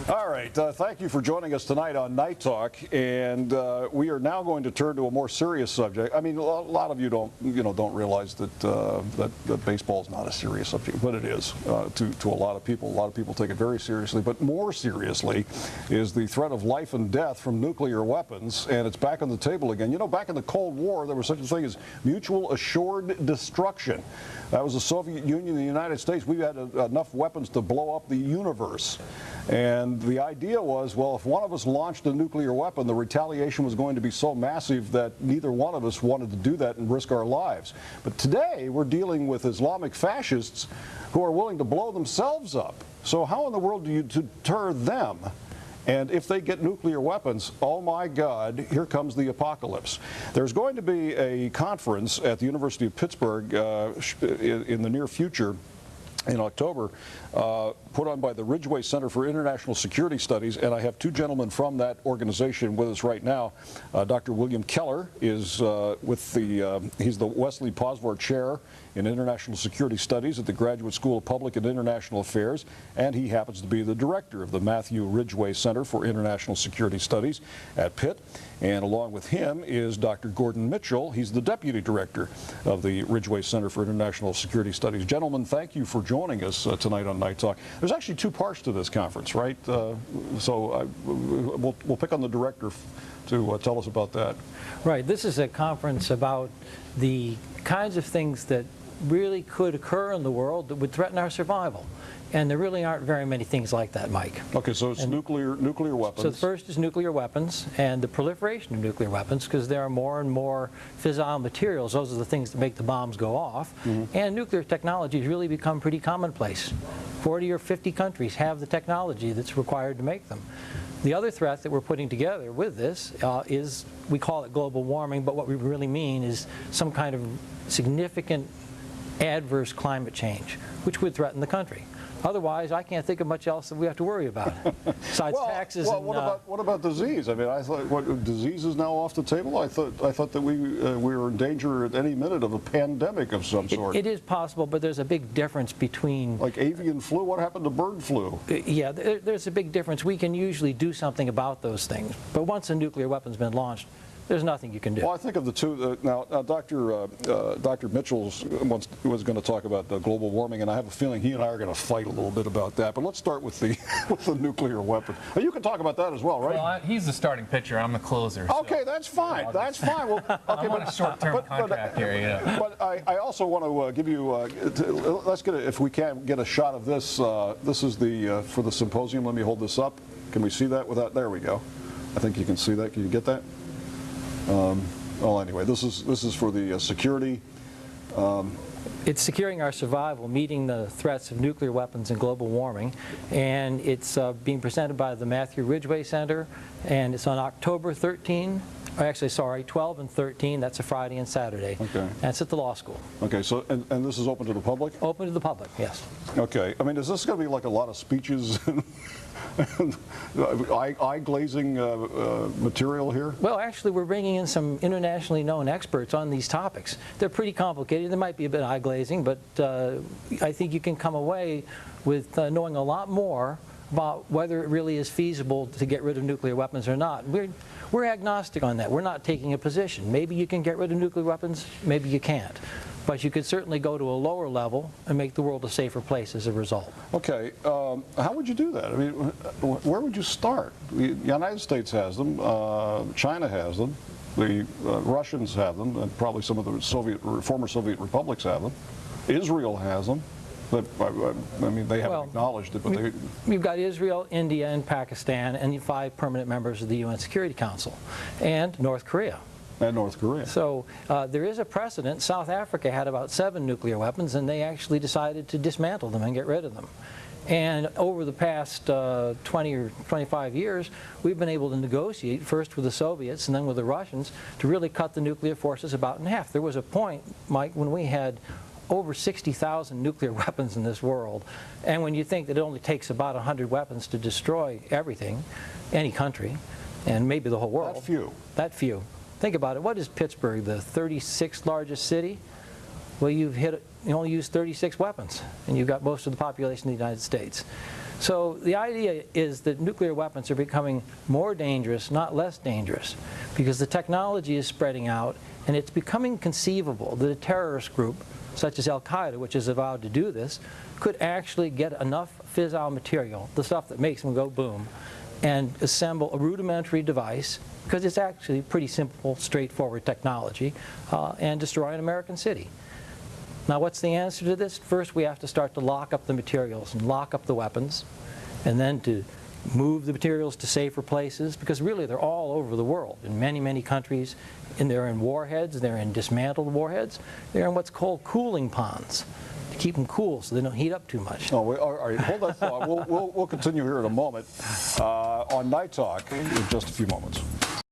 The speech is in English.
All right, thank you for joining us tonight on Night Talk, and we are now going to turn to a more serious subject. I mean, a lot of you don't realize that that baseball is not a serious subject, but it is to a lot of people. A lot of people take it very seriously, but more seriously is the threat of life and death from nuclear weapons, and it's back on the table again. You know, back in the Cold War, there was such a thing as mutual assured destruction. That was the Soviet Union and the United States. We had enough weapons to blow up the universe. And the idea was, well, if one of us launched a nuclear weapon, the retaliation was going to be so massive that neither one of us wanted to do that and risk our lives. But today, we're dealing with Islamic fascists who are willing to blow themselves up. So how in the world do you deter them? And if they get nuclear weapons, oh my God, here comes the apocalypse. There's going to be a conference at the University of Pittsburgh in the near future in October, put on by the Ridgway Center for International Security Studies, and I have two gentlemen from that organization with us right now. Dr. William Keller is he's the Wesley Posvar Chair in International Security Studies at the Graduate School of Public and International Affairs, and he happens to be the director of the Matthew Ridgway Center for International Security Studies at Pitt. And along with him is Dr. Gordon Mitchell. He's the deputy director of the Ridgway Center for International Security Studies. Gentlemen, thank you for joining us tonight on Night Talk. There's actually two parts to this conference, right? We'll pick on the director to tell us about that. Right. This is a conference about the kinds of things that really could occur in the world that would threaten our survival. And there really aren't very many things like that, Mike. Okay, so it's nuclear weapons. So the first is nuclear weapons and the proliferation of nuclear weapons, because there are more and more fissile materials. Those are the things that make the bombs go off. Mm-hmm. And nuclear technology has really become pretty commonplace. 40 or 50 countries have the technology that's required to make them. The other threat that we're putting together with this is, we call it global warming, but what we really mean is some kind of significant adverse climate change, which would threaten the country. Otherwise, I can't think of much else that we have to worry about, besides taxes. Well, what about disease? I mean, I thought disease is now off the table. I thought that we were in danger at any minute of a pandemic of some sort. It is possible, but there's a big difference between, like avian flu. What happened to bird flu? Yeah, there's a big difference. We can usually do something about those things, but once a nuclear weapon's been launched, there's nothing you can do. Well, I think of the two. Now, Dr. Mitchell was going to talk about global warming, and I have a feeling he and I are going to fight a little bit about that. But let's start with the nuclear weapon. You can talk about that as well, right? Well, he's the starting pitcher. I'm the closer. Okay, so that's fine. That's fine. Well, okay, I'm on a short-term contract here. Yeah. But I also want to give you. Let's get if we can get a shot of this. This is the for the symposium. Let me hold this up. Can we see that without? There we go. I think you can see that. Can you get that? Well, anyway, this is for the security. It's securing our survival, meeting the threats of nuclear weapons and global warming, and it's being presented by the Matthew Ridgway Center, and it's on October 13. Actually, sorry, 12 and 13. That's a Friday and Saturday. Okay. That's at the law school. Okay. So, and this is open to the public? Open to the public, yes. Okay. I mean, is this going to be like a lot of speeches and eye-glazing material here? Well, actually, we're bringing in some internationally known experts on these topics. They're pretty complicated. There might be a bit eye-glazing, but I think you can come away with knowing a lot more about whether it really is feasible to get rid of nuclear weapons or not. We're agnostic on that. We're not taking a position. Maybe you can get rid of nuclear weapons, maybe you can't. But you could certainly go to a lower level and make the world a safer place as a result. Okay, how would you do that? I mean, where would you start? The United States has them, China has them, the Russians have them, and probably some of the former Soviet republics have them. Israel has them. But, I mean, they haven't acknowledged it, but we've got Israel, India, and Pakistan, and 5 permanent members of the UN Security Council, and North Korea. And North Korea. So there is a precedent. South Africa had about 7 nuclear weapons, and they actually decided to dismantle them and get rid of them. And over the past 20 or 25 years, we've been able to negotiate, first with the Soviets and then with the Russians, to really cut the nuclear forces about in half. There was a point, Mike, when we had over 60,000 nuclear weapons in this world, and when you think that it only takes about 100 weapons to destroy everything, any country, and maybe the whole world. That few. That few. Think about it. What is Pittsburgh, the 36th largest city? Well, you only use 36 weapons, and you've got most of the population of the United States. So the idea is that nuclear weapons are becoming more dangerous, not less dangerous, because the technology is spreading out, and it's becoming conceivable that a terrorist group, such as Al-Qaeda, which is vowed to do this, could actually get enough fissile material, the stuff that makes them go boom, and assemble a rudimentary device, because it's actually pretty simple, straightforward technology, and destroy an American city. Now, what's the answer to this? First, we have to start to lock up the materials and lock up the weapons, and then to move the materials to safer places, because really they're all over the world, in many, many countries. And they're in warheads, they're in dismantled warheads, they're in what's called cooling ponds, to keep them cool so they don't heat up too much. Oh, all right, hold that thought. We'll continue here in a moment on Night Talk in just a few moments.